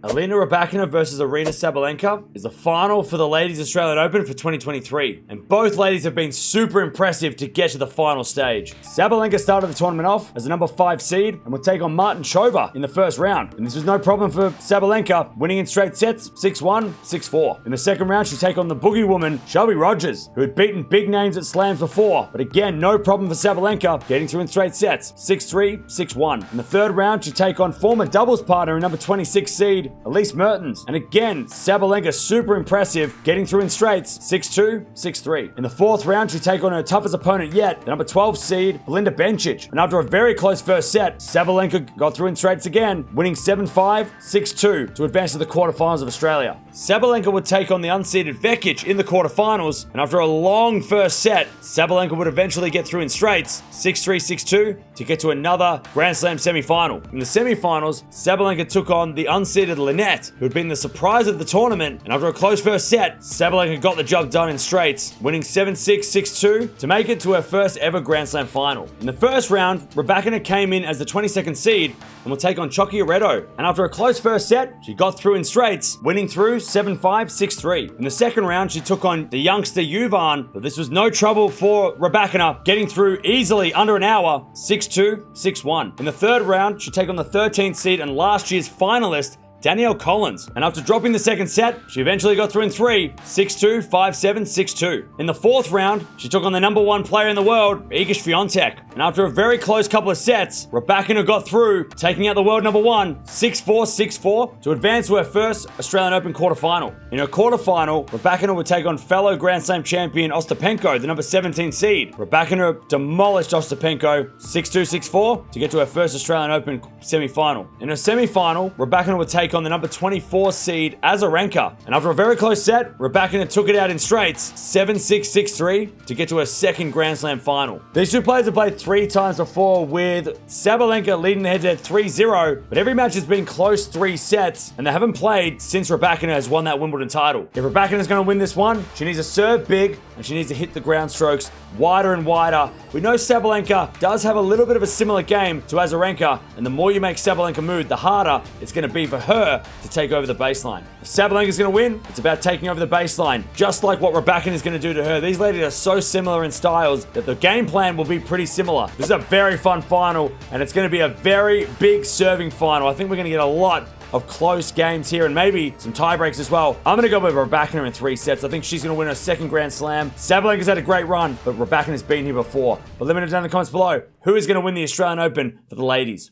Elena Rybakina versus Aryna Sabalenka is the final for the Ladies Australian Open for 2023, and both ladies have been super impressive to get to the final stage. Sabalenka started the tournament off as the number 5 seed and would take on Martincova in the first round, and this was no problem for Sabalenka, winning in straight sets 6-1, 6-4. In the second round, she'd take on the boogie woman Shelby Rogers, who had beaten big names at slams before, but again, no problem for Sabalenka, getting through in straight sets 6-3, 6-1. In the third round, she'd take on former doubles partner and number 26 seed Elise Mertens, and again, Sabalenka super impressive, getting through in straights 6-2, 6-3. In the fourth round, she'd take on her toughest opponent yet, the number 12 seed Belinda Bencic, and after a very close first set, Sabalenka got through in straights again, winning 7-5, 6-2 to advance to the quarterfinals of Australia. Sabalenka would take on the unseeded Vekic in the quarterfinals, and after a long first set, Sabalenka would eventually get through in straights 6-3, 6-2 to get to another Grand Slam semi-final. In the semi-finals, Sabalenka took on the unseeded Lynette, who had been the surprise of the tournament, and after a close first set, Sabalenka got the job done in straights, winning 7-6, 6-2 to make it to her first ever Grand Slam final. In the first round, Rybakina came in as the 22nd seed and will take on Choki Aredo, and after a close first set, she got through in straights, winning through 7-5, 6-3. In the second round, she took on the youngster Yuvan, but this was no trouble for Rybakina, getting through easily under an hour, 6-2, 6-1. In the third round, she'd take on the 13th seed and last year's finalist, Danielle Collins, and after dropping the second set, she eventually got through in 3, 6-2, 5-7, 6-2. In the fourth round, she took on the number 1 player in the world, Iga Swiatek, and after a very close couple of sets, Rybakina got through, taking out the world number 1, 6-4, 6-4, to advance to her first Australian Open quarterfinal. In her quarterfinal, Rybakina would take on fellow Grand Slam champion Ostapenko, the number 17 seed. Rybakina demolished Ostapenko 6-2, 6-4 to get to her first Australian Open semi-final. In her semi-final, Rybakina would take on the number 24 seed Azarenka, and after a very close set, Rybakina took it out in straights 7-6, 6-3 to get to her second Grand Slam final. These two players have played 3 times before, with Sabalenka leading the head-to-head 3-0, but every match has been close 3 sets, and they haven't played since Rybakina has won that Wimbledon title. If Rybakina is going to win this one, she needs to serve big and she needs to hit the ground strokes wider and wider. We know Sabalenka does have a little bit of a similar game to Azarenka, and the more you make Sabalenka move, the harder it's going to be for her to take over the baseline. If Sabalenka is going to win, it's about taking over the baseline, just like what Rybakina is going to do to her. These ladies are so similar in styles that the game plan will be pretty similar. This is a very fun final, and it's going to be a very big serving final. I think we're going to get a lot of close games here and maybe some tie breaks as well. I'm going to go with Rybakina in 3 sets. I think she's going to win her second Grand Slam. Sabalenka's had a great run, but Rybakina's been here before. But let me know down in the comments below, who is going to win the Australian Open for the ladies?